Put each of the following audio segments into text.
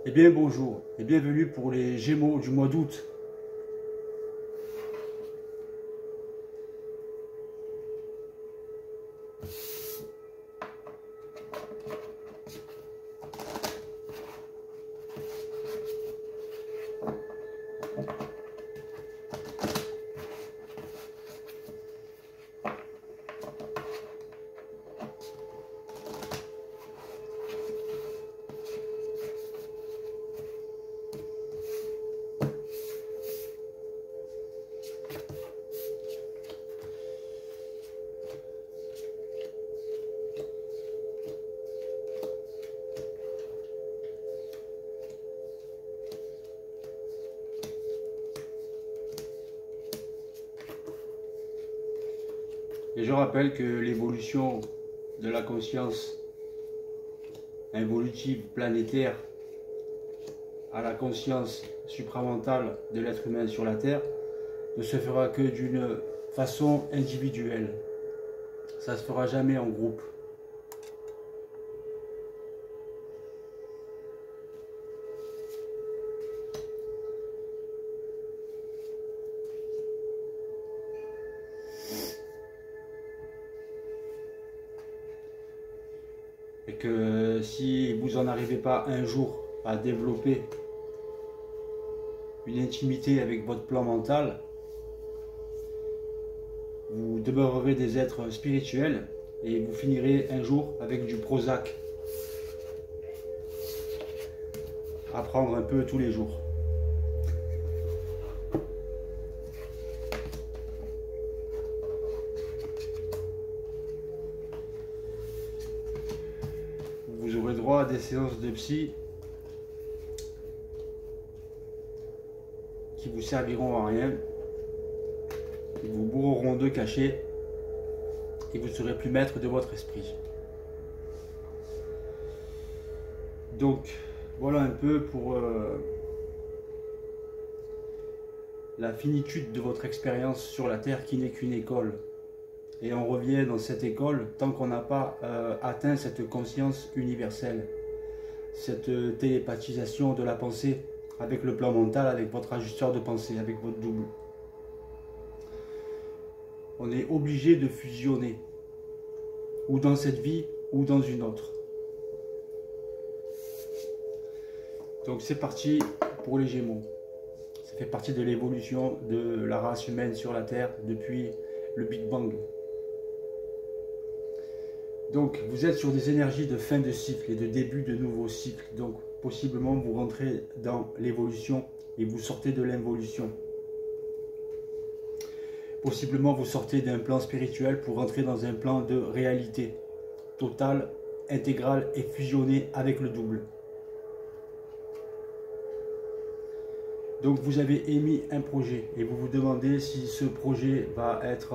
Eh bien bonjour et bienvenue pour les Gémeaux du mois d'août. Et je rappelle que l'évolution de la conscience involutive planétaire à la conscience supramentale de l'être humain sur la Terre ne se fera que d'une façon individuelle. Ça ne se fera jamais en groupe. Et que si vous n'en arrivez pas un jour à développer une intimité avec votre plan mental, vous demeurerez des êtres spirituels et vous finirez un jour avec du Prozac à prendre un peu tous les jours. Vous aurez droit à des séances de psy qui vous serviront à rien, qui vous bourreront de cachets et vous ne serez plus maître de votre esprit. Donc voilà un peu pour la finitude de votre expérience sur la Terre qui n'est qu'une école. Et on revient dans cette école tant qu'on n'a pas atteint cette conscience universelle, cette télépathisation de la pensée avec le plan mental, avec votre ajusteur de pensée, avec votre double. On est obligé de fusionner, ou dans cette vie, ou dans une autre. Donc c'est parti pour les Gémeaux. Ça fait partie de l'évolution de la race humaine sur la Terre depuis le Big Bang. Donc vous êtes sur des énergies de fin de cycle et de début de nouveaux cycles. Donc possiblement vous rentrez dans l'évolution et vous sortez de l'involution. Possiblement vous sortez d'un plan spirituel pour rentrer dans un plan de réalité totale, intégrale et fusionnée avec le double. Donc vous avez émis un projet et vous vous demandez si ce projet va être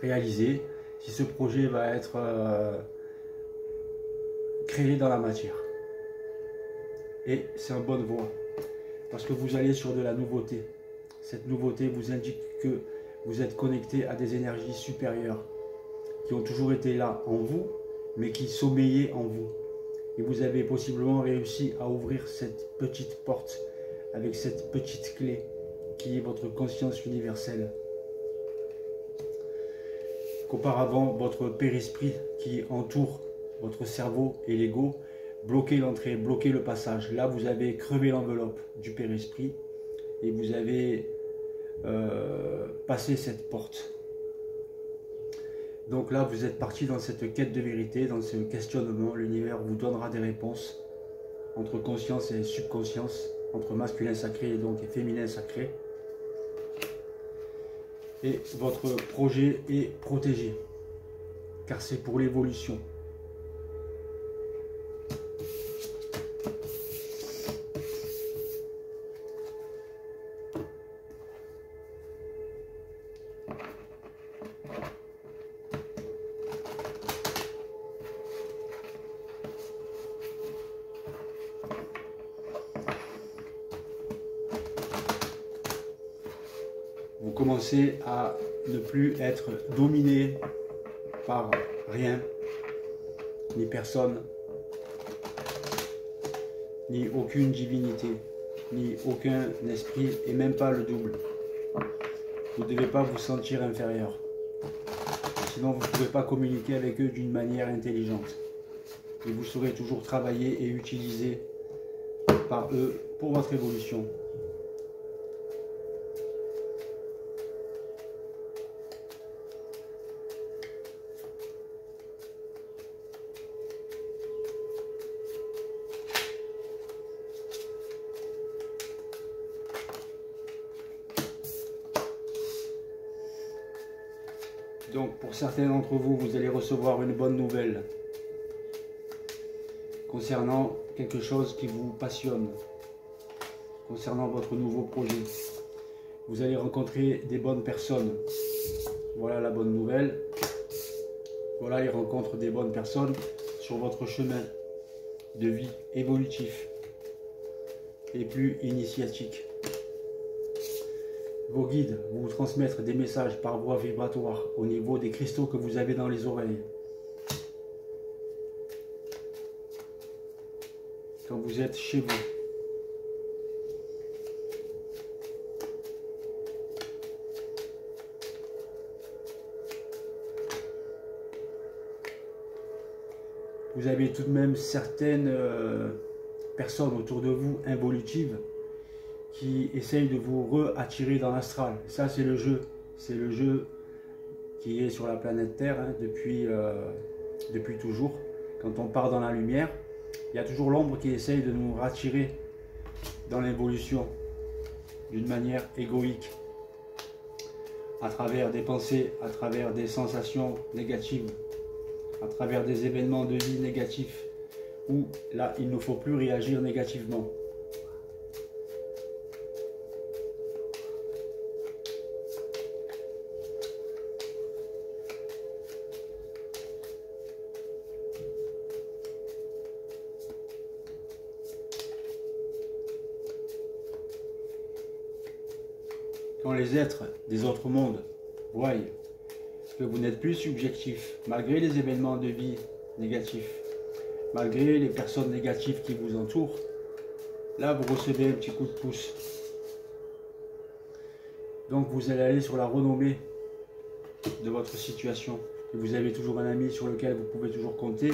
réalisé, si ce projet va être créé dans la matière. Et c'est en bonne voie, parce que vous allez sur de la nouveauté. Cette nouveauté vous indique que vous êtes connecté à des énergies supérieures, qui ont toujours été là en vous, mais qui sommeillaient en vous. Et vous avez possiblement réussi à ouvrir cette petite porte, avec cette petite clé, qui est votre conscience universelle. Qu'auparavant, votre périsprit qui entoure votre cerveau et l'ego bloquait l'entrée, bloquait le passage. Là, vous avez crevé l'enveloppe du périsprit et vous avez passé cette porte. Donc là, vous êtes parti dans cette quête de vérité, dans ce questionnement. L'univers vous donnera des réponses entre conscience et subconscience, entre masculin sacré et donc féminin sacré. Et votre projet est protégé, car c'est pour l'évolution. Vous commencez à ne plus être dominé par rien, ni personne. ni aucune divinité, ni aucun esprit, et même pas le double. Vous ne devez pas vous sentir inférieur. Sinon, vous ne pouvez pas communiquer avec eux d'une manière intelligente. Et vous serez toujours travaillé et utilisé par eux pour votre évolution. Donc pour certains d'entre vous, vous allez recevoir une bonne nouvelle concernant quelque chose qui vous passionne, concernant votre nouveau projet. Vous allez rencontrer des bonnes personnes. Voilà la bonne nouvelle. Voilà les rencontres des bonnes personnes sur votre chemin de vie évolutif et plus initiatique. Vos guides vont vous transmettre des messages par voie vibratoire au niveau des cristaux que vous avez dans les oreilles. Quand vous êtes chez vous. Vous avez tout de même certaines personnes autour de vous involutives qui essayent de vous re-attirer dans l'astral. Ça, c'est le jeu. C'est le jeu qui est sur la planète Terre hein, depuis toujours. Quand on part dans la lumière, il y a toujours l'ombre qui essaye de nous rattirer dans l'évolution d'une manière égoïque, à travers des pensées, à travers des sensations négatives, à travers des événements de vie négatifs, où là, il ne faut plus réagir négativement. Quand les êtres des autres mondes voient que vous n'êtes plus subjectif, malgré les événements de vie négatifs, malgré les personnes négatives qui vous entourent, là vous recevez un petit coup de pouce. Donc vous allez aller sur la renommée de votre situation. Et vous avez toujours un ami sur lequel vous pouvez toujours compter,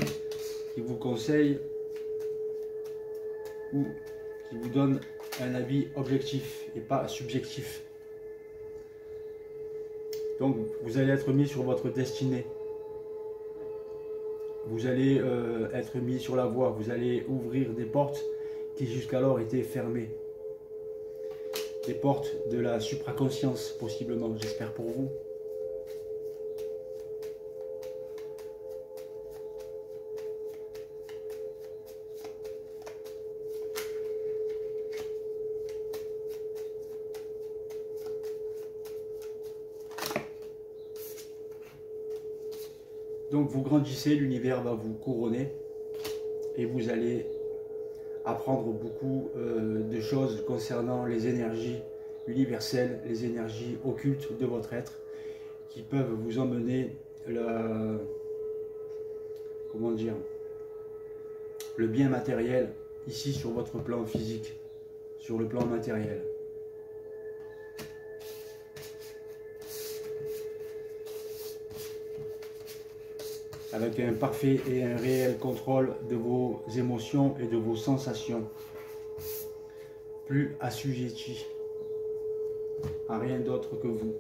qui vous conseille ou qui vous donne un avis objectif et pas subjectif. Donc vous allez être mis sur votre destinée. Vous allez être mis sur la voie. Vous allez ouvrir des portes qui jusqu'alors étaient fermées. Des portes de la supraconscience possiblement, j'espère pour vous. Donc vous grandissez, l'univers va vous couronner et vous allez apprendre beaucoup de choses concernant les énergies universelles, les énergies occultes de votre être qui peuvent vous emmener le bien matériel ici sur votre plan physique, sur le plan matériel. Avec un parfait et un réel contrôle de vos émotions et de vos sensations. Plus assujettis à rien d'autre que vous.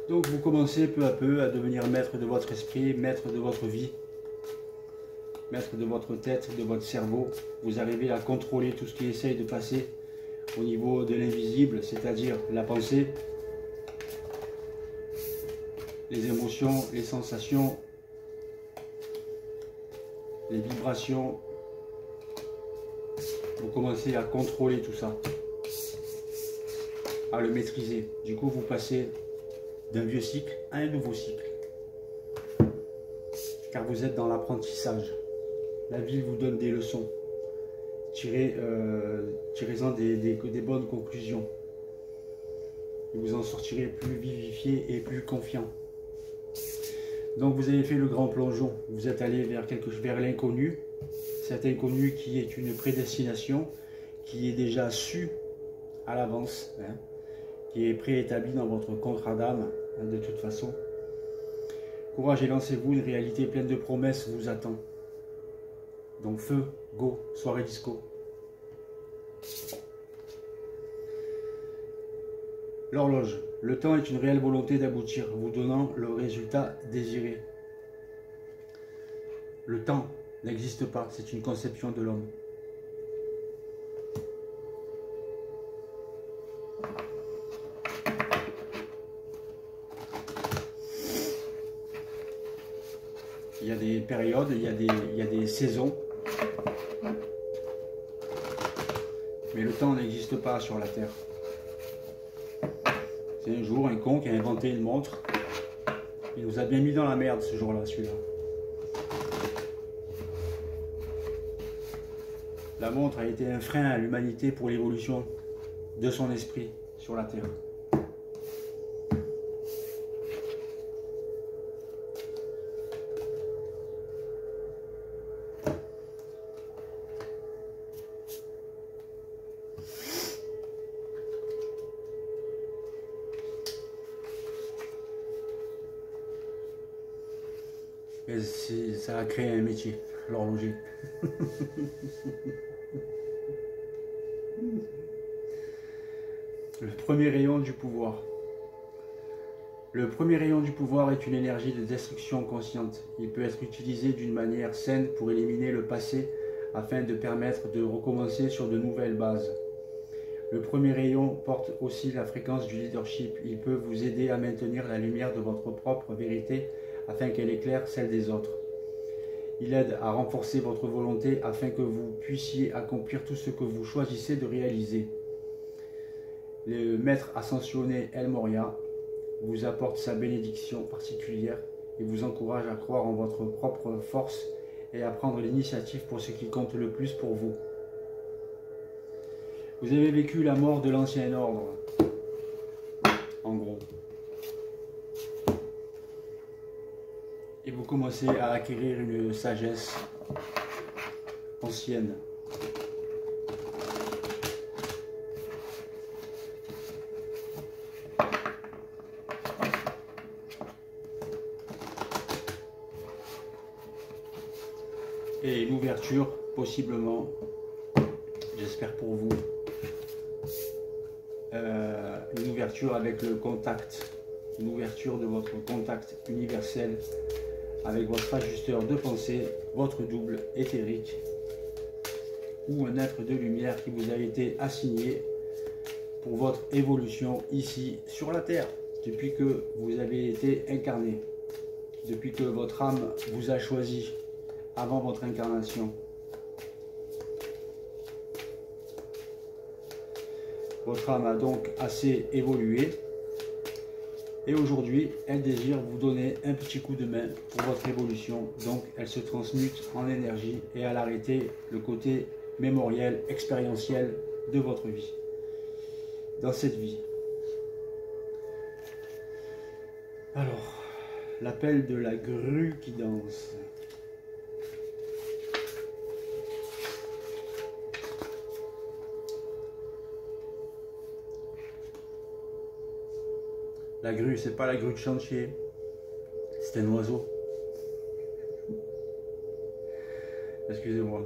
Donc vous commencez peu à peu à devenir maître de votre esprit, maître de votre vie, maître de votre tête, de votre cerveau. Vous arrivez à contrôler tout ce qui essaye de passer au niveau de l'invisible, c'est-à-dire la pensée, les émotions, les sensations, les vibrations, vous commencez à contrôler tout ça, à le maîtriser. Du coup, vous passez d'un vieux cycle à un nouveau cycle, car vous êtes dans l'apprentissage. La vie vous donne des leçons. Tirez-en des bonnes conclusions. Et vous en sortirez plus vivifié et plus confiant. Donc vous avez fait le grand plongeon. Vous êtes allé vers l'inconnu. Cet inconnu qui est une prédestination, qui est déjà su à l'avance, hein, qui est préétabli dans votre contrat d'âme, hein, de toute façon. Courage et lancez-vous, une réalité pleine de promesses vous attend. Donc feu, go, soirée disco. L'horloge. Le temps est une réelle volonté d'aboutir, vous donnant le résultat désiré. Le temps n'existe pas, c'est une conception de l'homme. Il y a des périodes, il y a des saisons. Mais le temps n'existe pas sur la Terre. C'est un jour un con qui a inventé une montre. Il nous a bien mis dans la merde ce jour-là, celui-là. La montre a été un frein à l'humanité pour l'évolution de son esprit sur la Terre. Mais ça a créé un métier, l'horloger. Le premier rayon du pouvoir. Le premier rayon du pouvoir est une énergie de destruction consciente. Il peut être utilisé d'une manière saine pour éliminer le passé afin de permettre de recommencer sur de nouvelles bases. Le premier rayon porte aussi la fréquence du leadership. Il peut vous aider à maintenir la lumière de votre propre vérité afin qu'elle éclaire celle des autres. Il aide à renforcer votre volonté afin que vous puissiez accomplir tout ce que vous choisissez de réaliser. Le maître ascensionné El Moria vous apporte sa bénédiction particulière et vous encourage à croire en votre propre force et à prendre l'initiative pour ce qui compte le plus pour vous. Vous avez vécu la mort de l'ancien ordre, en gros. Et vous commencez à acquérir une sagesse ancienne. Et une ouverture, possiblement, j'espère pour vous, une ouverture avec le contact, une ouverture de votre contact universel avec votre ajusteur de pensée, votre double éthérique ou un être de lumière qui vous a été assigné pour votre évolution ici sur la Terre, depuis que vous avez été incarné, depuis que votre âme vous a choisi avant votre incarnation. Votre âme a donc assez évolué et aujourd'hui elle désire vous donner un petit coup de main pour votre évolution. Donc elle se transmute en énergie et elle arrêter le côté mémoriel, expérientiel de votre vie, dans cette vie. Alors, l'appel de la grue qui danse. La grue, c'est pas la grue de chantier, c'est un oiseau. Excusez-moi.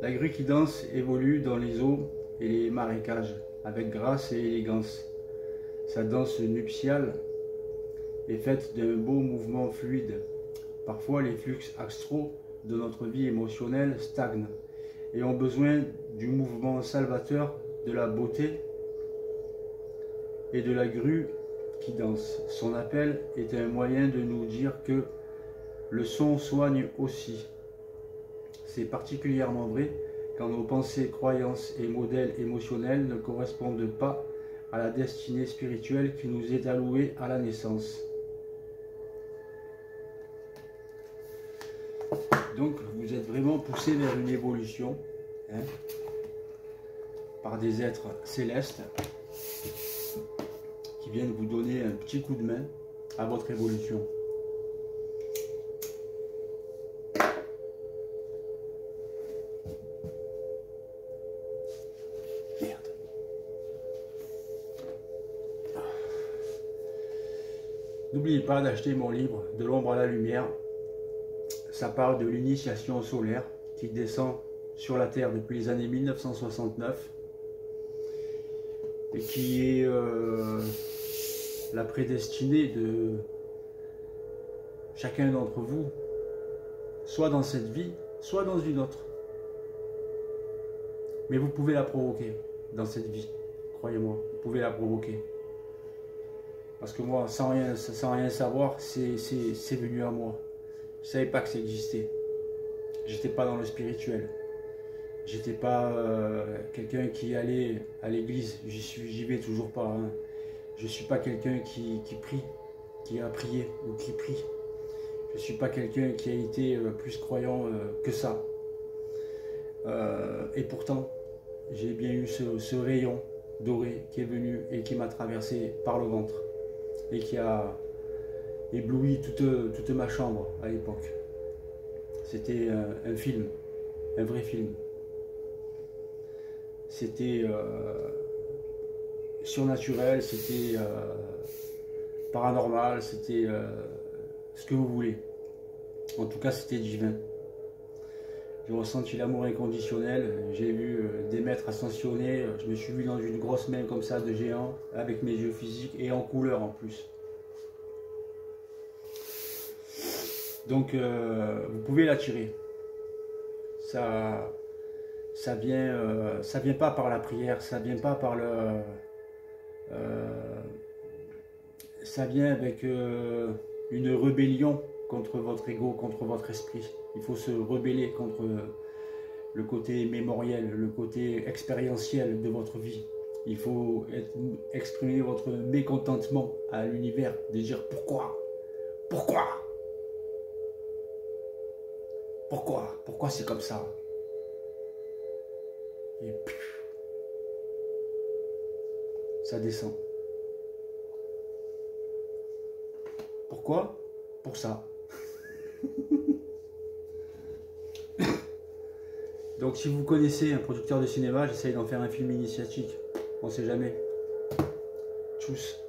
La grue qui danse évolue dans les eaux et les marécages, avec grâce et élégance. Sa danse nuptiale est faite d'un beau mouvement fluide. Parfois, les flux astraux de notre vie émotionnelle stagnent et ont besoin du mouvement salvateur de la beauté et de la grue qui danse. Son appel est un moyen de nous dire que Le son soigne aussi. C'est particulièrement vrai quand nos pensées, croyances et modèles émotionnels ne correspondent pas à la destinée spirituelle qui nous est allouée à la naissance. Donc vous êtes vraiment poussé vers une évolution, hein, par des êtres célestes qui viennent vous donner un petit coup de main à votre évolution. N'oubliez pas d'acheter mon livre De l'ombre à la lumière. Ça parle de l'initiation solaire qui descend sur la Terre depuis les années 1969 et qui est la prédestinée de chacun d'entre vous, soit dans cette vie, soit dans une autre. Mais vous pouvez la provoquer dans cette vie, croyez-moi, vous pouvez la provoquer. Parce que moi, sans rien savoir, c'est venu à moi. Je ne savais pas que ça existait. J'étais pas dans le spirituel. J'étais pas quelqu'un qui allait à l'église. J'y vais toujours pas. Hein. Je suis pas quelqu'un qui prie, qui a prié ou qui prie. Je suis pas quelqu'un qui a été plus croyant que ça. Et pourtant, j'ai bien eu ce rayon doré qui est venu et qui m'a traversé par le ventre. Et qui a ébloui toute ma chambre à l'époque. C'était un film, un vrai film. C'était surnaturel, c'était paranormal, c'était ce que vous voulez. En tout cas, c'était divin. J'ai ressenti l'amour inconditionnel, j'ai vu des maîtres ascensionnés, je me suis vu dans une grosse main comme ça de géant, avec mes yeux physiques et en couleur en plus. Donc vous pouvez l'attirer. Ça vient pas par la prière, ça vient pas par le... ça vient avec une rébellion contre votre ego, contre votre esprit. Il faut se rebeller contre le côté mémoriel, le côté expérientiel de votre vie. Il faut exprimer votre mécontentement à l'univers, de dire pourquoi, pourquoi, pourquoi c'est comme ça. Et ça descend. Pourquoi? Pour ça. Donc si vous connaissez un producteur de cinéma, j'essaye d'en faire un film initiatique. On ne sait jamais. Tchuss.